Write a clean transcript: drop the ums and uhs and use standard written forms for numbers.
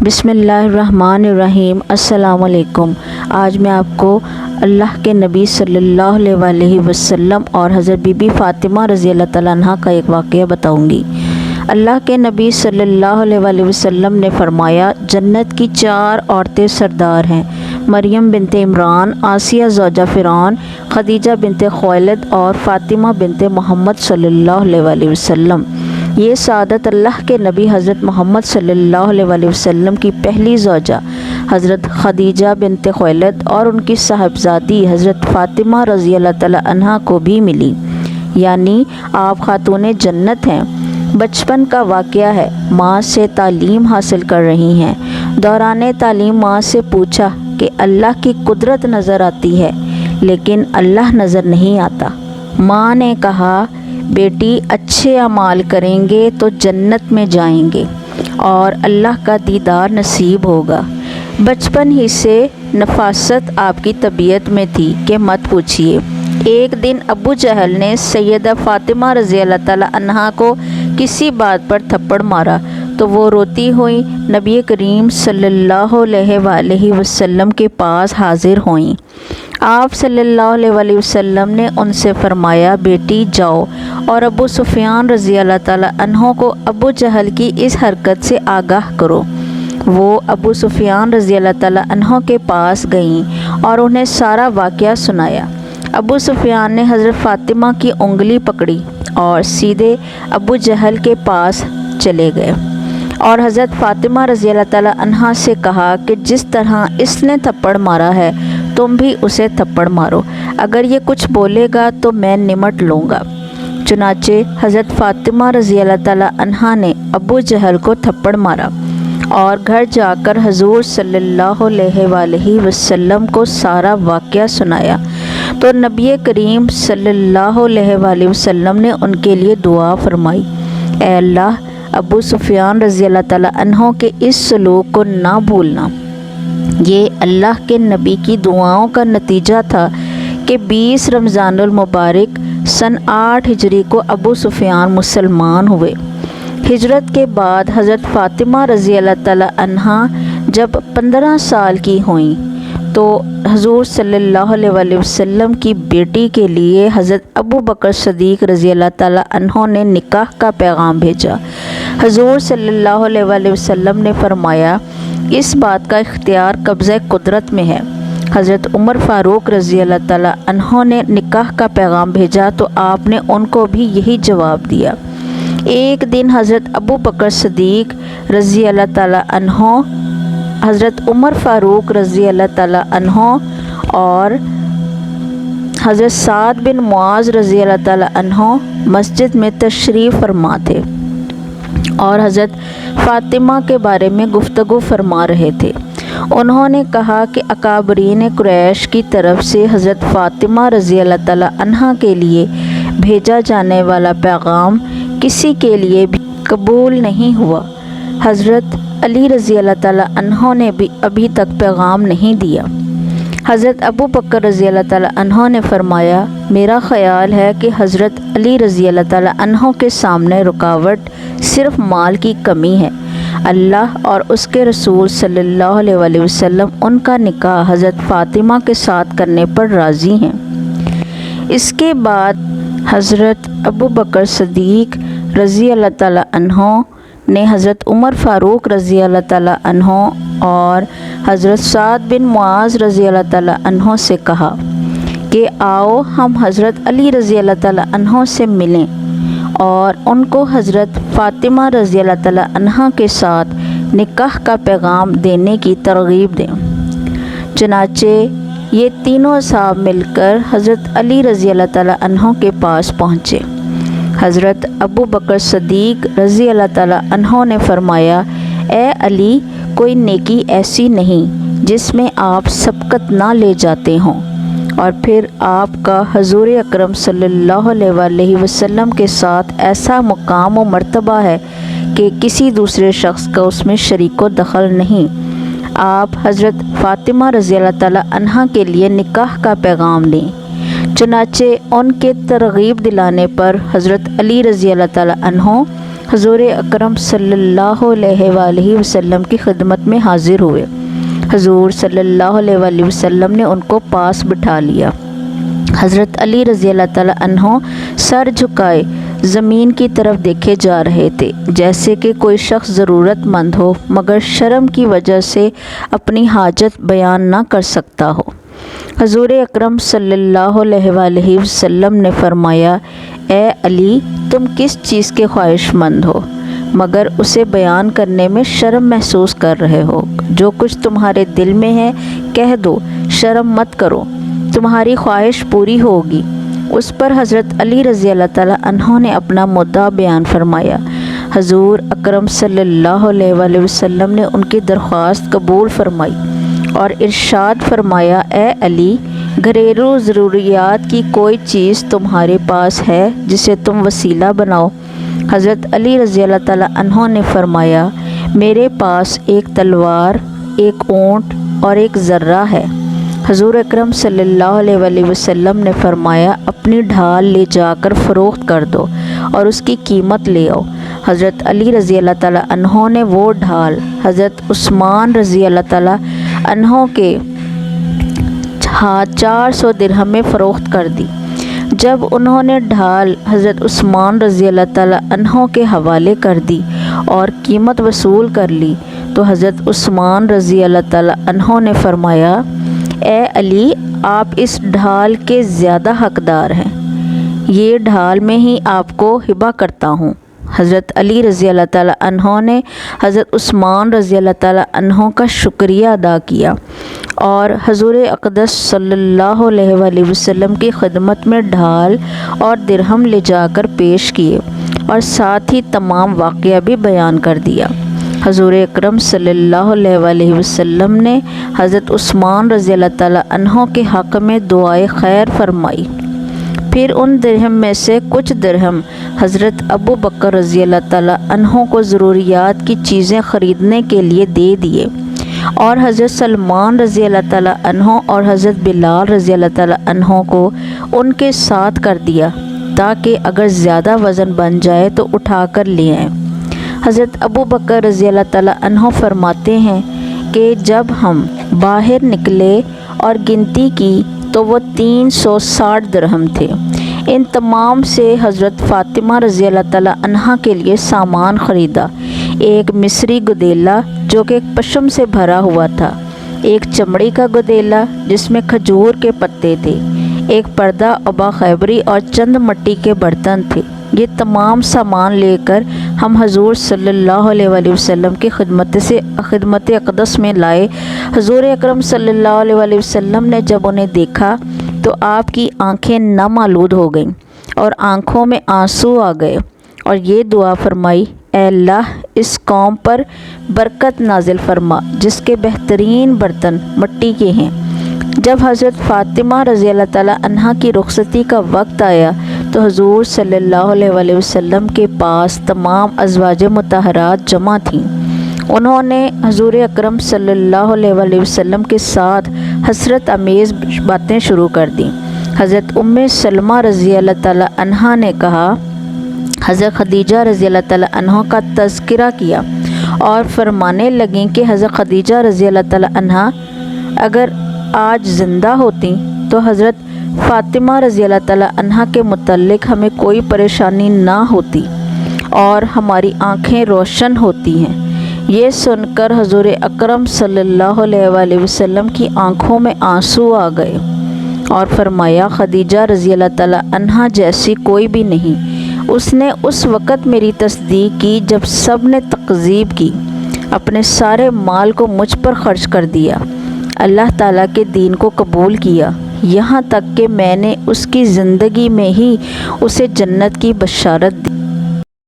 بسم اللہ الرحمن الرحیم۔ السلام علیکم۔ آج میں آپ کو اللہ کے نبی صلی اللہ علیہ وسلم اور حضرت بی بی فاطمہ رضی اللہ تعالیٰ عنہ کا ایک واقعہ بتاؤں گی۔ اللہ کے نبی صلی اللہ علیہ وسلم نے فرمایا، جنت کی 4 عورتیں سردار ہیں، مریم بنت عمران، آسیہ زوجہ فرعون، خدیجہ بنت خویلد اور فاطمہ بنت محمد صلی اللہ علیہ وسلم۔ یہ سعادت اللہ کے نبی حضرت محمد صلی اللہ علیہ وسلم کی پہلی زوجہ حضرت خدیجہ بنت خویلد اور ان کی صاحبزادی حضرت فاطمہ رضی اللہ تعالیٰ عنہ کو بھی ملی، یعنی آپ خاتون جنت ہیں۔ بچپن کا واقعہ ہے، ماں سے تعلیم حاصل کر رہی ہیں۔ دوران تعلیم ماں سے پوچھا کہ اللہ کی قدرت نظر آتی ہے لیکن اللہ نظر نہیں آتا۔ ماں نے کہا، بیٹی اچھے اعمال کریں گے تو جنت میں جائیں گے اور اللہ کا دیدار نصیب ہوگا۔ بچپن ہی سے نفاست آپ کی طبیعت میں تھی کہ مت پوچھیے۔ ایک دن ابو جہل نے سیدہ فاطمہ رضی اللہ تعالیٰ عنہا کو کسی بات پر تھپڑ مارا تو وہ روتی ہوئی نبی کریم صلی اللہ علیہ وسلم کے پاس حاضر ہوئیں۔ آپ صلی اللہ علیہ وسلم نے ان سے فرمایا، بیٹی جاؤ اور ابو سفیان رضی اللہ تعالیٰ عنہ کو ابو جہل کی اس حرکت سے آگاہ کرو۔ وہ ابو سفیان رضی اللہ تعالیٰ عنہ کے پاس گئیں اور انہیں سارا واقعہ سنایا۔ ابو سفیان نے حضرت فاطمہ کی انگلی پکڑی اور سیدھے ابو جہل کے پاس چلے گئے اور حضرت فاطمہ رضی اللہ تعالیٰ عنہ سے کہا کہ جس طرح اس نے تھپڑ مارا ہے تم بھی اسے تھپڑ مارو، اگر یہ کچھ بولے گا تو میں نمٹ لوں گا۔ چنانچہ حضرت فاطمہ رضی اللہ تعالیٰ عنہ نے ابو جہل کو تھپڑ مارا اور گھر جا کر حضور صلی اللہ علیہ وسلم کو سارا واقعہ سنایا تو نبی کریم صلی اللہ علیہ وسلم نے ان کے لیے دعا فرمائی، اے اللہ ابو سفیان رضی اللہ تعالیٰ عنہ کے اس سلوک کو نہ بھولنا۔ یہ اللہ کے نبی کی دعاؤں کا نتیجہ تھا کہ 20 رمضان المبارک سن 8 ہجری کو ابو سفیان مسلمان ہوئے۔ ہجرت کے بعد حضرت فاطمہ رضی اللہ تعالیٰ عنہ جب 15 سال کی ہوئیں تو حضور صلی اللہ علیہ وسلم کی بیٹی کے لیے حضرت ابو بکر صدیق رضی اللہ تعالیٰ عنہ نے نکاح کا پیغام بھیجا۔ حضور صلی اللہ علیہ وسلم نے فرمایا، اس بات کا اختیار قبضہ قدرت میں ہے۔ حضرت عمر فاروق رضی اللہ تعالیٰ عنہ نے نکاح کا پیغام بھیجا تو آپ نے ان کو بھی یہی جواب دیا۔ ایک دن حضرت ابو بکر صدیق رضی اللہ تعالیٰ عنہ، حضرت عمر فاروق رضی اللہ تعالیٰ عنہ اور حضرت سعد بن معاذ رضی اللہ تعالیٰ عنہ مسجد میں تشریف فرما تھے اور حضرت فاطمہ کے بارے میں گفتگو فرما رہے تھے۔ انہوں نے کہا کہ اکابرین قریش کی طرف سے حضرت فاطمہ رضی اللہ تعالیٰ عنہ کے لیے بھیجا جانے والا پیغام کسی کے لیے بھی قبول نہیں ہوا۔ حضرت علی رضی اللہ تعالیٰ عنہ نے بھی ابھی تک پیغام نہیں دیا۔ حضرت ابو بکر رضی اللہ تعالیٰ عنہ نے فرمایا، میرا خیال ہے کہ حضرت علی رضی اللہ تعالیٰ عنہ کے سامنے رکاوٹ صرف مال کی کمی ہے۔ اللہ اور اس کے رسول صلی اللہ علیہ وسلم ان کا نکاح حضرت فاطمہ کے ساتھ کرنے پر راضی ہیں۔ اس کے بعد حضرت ابو بکر صدیق رضی اللہ تعالیٰ عنہ نے حضرت عمر فاروق رضی اللہ تعالیٰ عنہ اور حضرت سعد بن معاذ رضی اللہ تعالیٰ عنہ سے کہا کہ آؤ ہم حضرت علی رضی اللہ تعالیٰ عنہ سے ملیں اور ان کو حضرت فاطمہ رضی اللہ تعالیٰ عنہ کے ساتھ نکاح کا پیغام دینے کی ترغیب دیں۔ چنانچہ یہ تینوں صاحب مل کر حضرت علی رضی اللہ تعالیٰ عنہ کے پاس پہنچے۔ حضرت ابو بکر صدیق رضی اللہ تعالیٰ عنہ نے فرمایا، اے علی، کوئی نیکی ایسی نہیں جس میں آپ سبقت نہ لے جاتے ہوں، اور پھر آپ کا حضور اکرم صلی اللہ علیہ وسلم کے ساتھ ایسا مقام و مرتبہ ہے کہ کسی دوسرے شخص کا اس میں شریک و دخل نہیں۔ آپ حضرت فاطمہ رضی اللہ تعالیٰ عنہ کے لیے نکاح کا پیغام دیں۔ چنانچہ ان کے ترغیب دلانے پر حضرت علی رضی اللہ تعالیٰ عنہ حضور اکرم صلی اللہ علیہ وآلہ وسلم کی خدمت میں حاضر ہوئے۔ حضور صلی اللہ علیہ وآلہ وسلم نے ان کو پاس بٹھا لیا۔ حضرت علی رضی اللہ تعالیٰ عنہ سر جھکائے زمین کی طرف دیکھے جا رہے تھے، جیسے کہ کوئی شخص ضرورت مند ہو مگر شرم کی وجہ سے اپنی حاجت بیان نہ کر سکتا ہو۔ حضور اکرم صلی اللہ علیہ وآلہ وسلم نے فرمایا، اے علی، تم کس چیز کے خواہش مند ہو مگر اسے بیان کرنے میں شرم محسوس کر رہے ہو؟ جو کچھ تمہارے دل میں ہے کہہ دو، شرم مت کرو، تمہاری خواہش پوری ہوگی۔ اس پر حضرت علی رضی اللہ تعالیٰ عنہ نے اپنا مدعا بیان فرمایا۔ حضور اکرم صلی اللہ علیہ وآلہ وسلم نے ان کی درخواست قبول فرمائی اور ارشاد فرمایا، اے علی، گھریلو ضروریات کی کوئی چیز تمہارے پاس ہے جسے تم وسیلہ بناؤ؟ حضرت علی رضی اللہ تعالیٰ عنہ نے فرمایا، میرے پاس ایک تلوار، ایک اونٹ اور ایک ذرہ ہے۔ حضور اکرم صلی اللہ علیہ وآلہ وسلم نے فرمایا، اپنی ڈھال لے جا کر فروخت کر دو اور اس کی قیمت لے آؤ۔ حضرت علی رضی اللہ تعالیٰ عنہ نے وہ ڈھال حضرت عثمان رضی اللہ تعالیٰ عنہ کے 400 درہم میں فروخت کر دی۔ جب انہوں نے ڈھال حضرت عثمان رضی اللہ تعالیٰ عنہ کے حوالے کر دی اور قیمت وصول کر لی تو حضرت عثمان رضی اللہ تعالیٰ عنہ نے فرمایا، اے علی، آپ اس ڈھال کے زیادہ حقدار ہیں، یہ ڈھال میں ہی آپ کو ہبہ کرتا ہوں۔ حضرت علی رضی اللہ تعالیٰ عنہ نے حضرت عثمان رضی اللہ تعالیٰ عنہ کا شکریہ ادا کیا اور حضور اقدس صلی اللہ علیہ وآلہ وسلم کی خدمت میں ڈھال اور درہم لے جا کر پیش کیے اور ساتھ ہی تمام واقعہ بھی بیان کر دیا۔ حضور اکرم صلی اللہ علیہ وآلہ وسلم نے حضرت عثمان رضی اللہ تعالیٰ عنہ کے حق میں دعائے خیر فرمائی۔ پھر ان درہم میں سے کچھ درہم حضرت ابو بکر رضی اللہ تعالیٰ عنہ کو ضروریات کی چیزیں خریدنے کے لیے دے دیے اور حضرت سلمان رضی اللہ تعالیٰ عنہ اور حضرت بلال رضی اللہ تعالیٰ عنہ کو ان کے ساتھ کر دیا تاکہ اگر زیادہ وزن بن جائے تو اٹھا کر لے آئیں۔ حضرت ابو بکر رضی اللہ تعالیٰ عنہ فرماتے ہیں کہ جب ہم باہر نکلے اور گنتی کی تو وہ 360 درہم تھے۔ ان تمام سے حضرت فاطمہ رضی اللہ تعالیٰ عنہ کے لیے سامان خریدا، ایک مصری گدیلا جو کہ ایک پشم سے بھرا ہوا تھا، ایک چمڑی کا گدیلا جس میں کھجور کے پتے تھے، ایک پردہ ابا خیبری اور چند مٹی کے برتن تھے۔ یہ تمام سامان لے کر ہم حضور صلی اللہ علیہ وآلہ وسلم کی خدمت اقدس میں لائے۔ حضور اکرم صلی اللہ علیہ وآلہ وسلم نے جب انہیں دیکھا تو آپ کی آنکھیں نم آلود ہو گئیں اور آنکھوں میں آنسو آ گئے اور یہ دعا فرمائی، اے اللہ، اس قوم پر برکت نازل فرما جس کے بہترین برتن مٹی کے ہیں۔ جب حضرت فاطمہ رضی اللہ تعالیٰ عنہ کی رخصتی کا وقت آیا تو حضور صلی اللہ علیہ وآلہ وسلم کے پاس تمام ازواج مطہرات جمع تھیں۔ انہوں نے حضور اکرم صلی اللہ علیہ وآلہ وسلم کے ساتھ حسرت امیز باتیں شروع کر دیں۔ حضرت ام سلمہ رضی اللہ تعالیٰ عنہ نے کہا، حضرت خدیجہ رضی اللہ تعالیٰ عنہ کا تذکرہ کیا اور فرمانے لگیں کہ حضرت خدیجہ رضی اللہ تعالیٰ عنہ اگر آج زندہ ہوتی تو حضرت فاطمہ رضی اللہ تعالیٰ عنہ کے متعلق ہمیں کوئی پریشانی نہ ہوتی اور ہماری آنکھیں روشن ہوتی ہیں۔ یہ سن کر حضور اکرم صلی اللہ علیہ وآلہ وسلم کی آنکھوں میں آنسو آ گئے اور فرمایا، خدیجہ رضی اللہ تعالیٰ عنہ جیسی کوئی بھی نہیں، اس نے اس وقت میری تصدیق کی جب سب نے تکذیب کی، اپنے سارے مال کو مجھ پر خرچ کر دیا، اللہ تعالیٰ کے دین کو قبول کیا، یہاں تک کہ میں نے اس کی زندگی میں ہی اسے جنت کی بشارت دی۔